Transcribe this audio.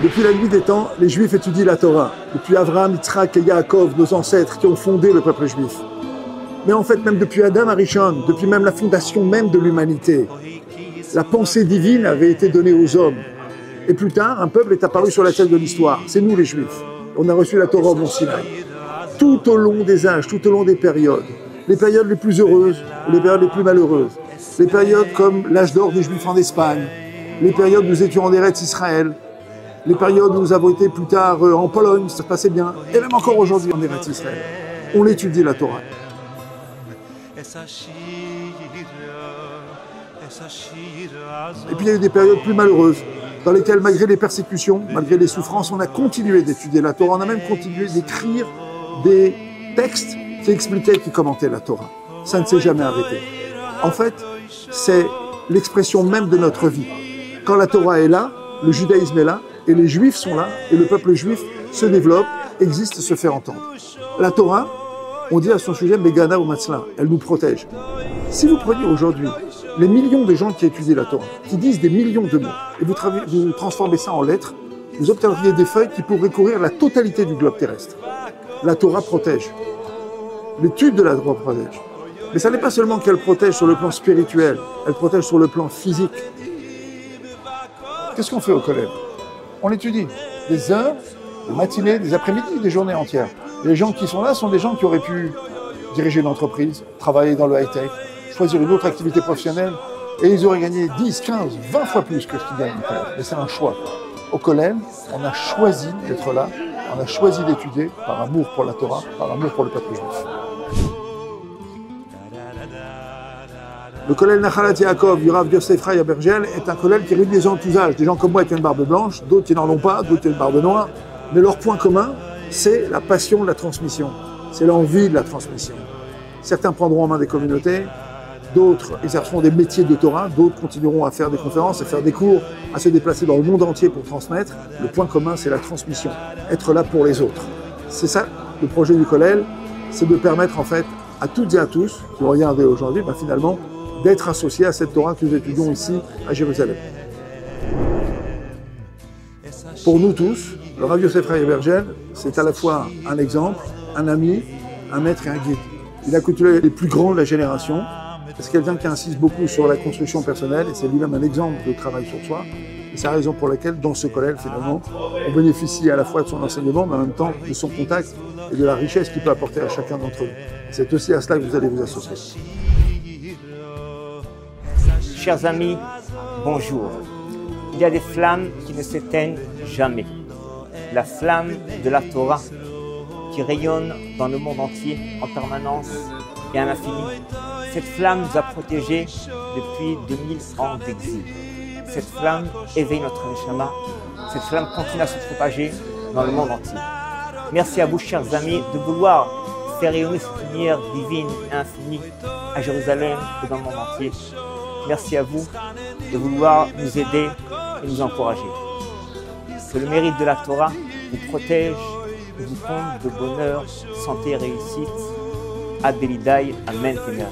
Depuis la nuit des temps, les Juifs étudient la Torah. Depuis Abraham, Yitzhak et Yaakov, nos ancêtres qui ont fondé le peuple juif. Mais en fait, même depuis Adam Arishon, depuis même la fondation même de l'humanité, la pensée divine avait été donnée aux hommes. Et plus tard, un peuple est apparu sur la scène de l'histoire. C'est nous les Juifs. On a reçu la Torah au Mont Sinaï. Tout au long des âges, tout au long des périodes, les périodes les plus heureuses, les périodes les plus malheureuses, les périodes comme l'âge d'or des Juifs en Espagne, les périodes où nous étions en Eretz Israël, les périodes où nous avons été plus tard en Pologne, ça se passait bien, et même encore aujourd'hui en Eretz Israël. On étudie la Torah. Et puis il y a eu des périodes plus malheureuses, dans lesquelles, malgré les persécutions, malgré les souffrances, on a continué d'étudier la Torah, on a même continué d'écrire des textes qui expliquaient, qui commentaient la Torah. Ça ne s'est jamais arrêté. En fait, c'est l'expression même de notre vie. Quand la Torah est là, le judaïsme est là, et les Juifs sont là, et le peuple juif se développe, existe, se fait entendre. La Torah, on dit à son sujet, Megana ou Matzla, elle nous protège. Si vous preniez aujourd'hui les millions de gens qui étudient la Torah, qui disent des millions de mots, et vous transformez ça en lettres, vous obtiendriez des feuilles qui pourraient couvrir la totalité du globe terrestre. La Torah protège. L'étude de la Torah protège. Mais ça n'est pas seulement qu'elle protège sur le plan spirituel, elle protège sur le plan physique. Qu'est-ce qu'on fait au collège? On étudie des heures, des matinées, des après-midi, des journées entières. Les gens qui sont là sont des gens qui auraient pu diriger une entreprise, travailler dans le high-tech, choisir une autre activité professionnelle, et ils auraient gagné 10, 15, 20 fois plus que ce qu'ils gagnent au collège. Mais c'est un choix. Au collège, on a choisi d'être là, on a choisi d'étudier par amour pour la Torah, par amour pour le peuple juif. Le collège Nachalat Yaakov du Rav Yosef Chai Abergel est un collège qui réunit des gens de tous âges, des gens comme moi qui ont une barbe blanche, d'autres qui n'en ont pas, d'autres qui ont une barbe noire, mais leur point commun, c'est la passion de la transmission, c'est l'envie de la transmission. Certains prendront en main des communautés, d'autres exerceront des métiers de Torah, d'autres continueront à faire des conférences, à faire des cours, à se déplacer dans le monde entier pour transmettre. Le point commun, c'est la transmission, être là pour les autres. C'est ça, le projet du collège, c'est de permettre en fait à toutes et à tous qui vont regarder aujourd'hui, finalement, d'être associés à cette Torah que nous étudions ici à Jérusalem. Pour nous tous, le Rav Yosef Chai Abergel, c'est à la fois un exemple, un ami, un maître et un guide. Il a côtoyé les plus grands de la génération. C'est quelqu'un qui insiste beaucoup sur la construction personnelle et c'est lui-même un exemple de travail sur soi. Et c'est la raison pour laquelle, dans ce collège, finalement, on bénéficie à la fois de son enseignement, mais en même temps de son contact et de la richesse qu'il peut apporter à chacun d'entre nous. C'est aussi à cela que vous allez vous associer. Chers amis, bonjour. Il y a des flammes qui ne s'éteignent jamais. La flamme de la Torah qui rayonne dans le monde entier en permanence et à l'infini. Cette flamme nous a protégés depuis 2000 ans d'exil. Cette flamme éveille notre neshama. Cette flamme continue à se propager dans le monde entier. Merci à vous, chers amis, de vouloir faire rayonner cette lumière divine et infinie à Jérusalem et dans le monde entier. Merci à vous de vouloir nous aider et nous encourager. Que le mérite de la Torah vous protège et vous comble de bonheur, santé et réussite. Ad Belidai, Amen. Temer.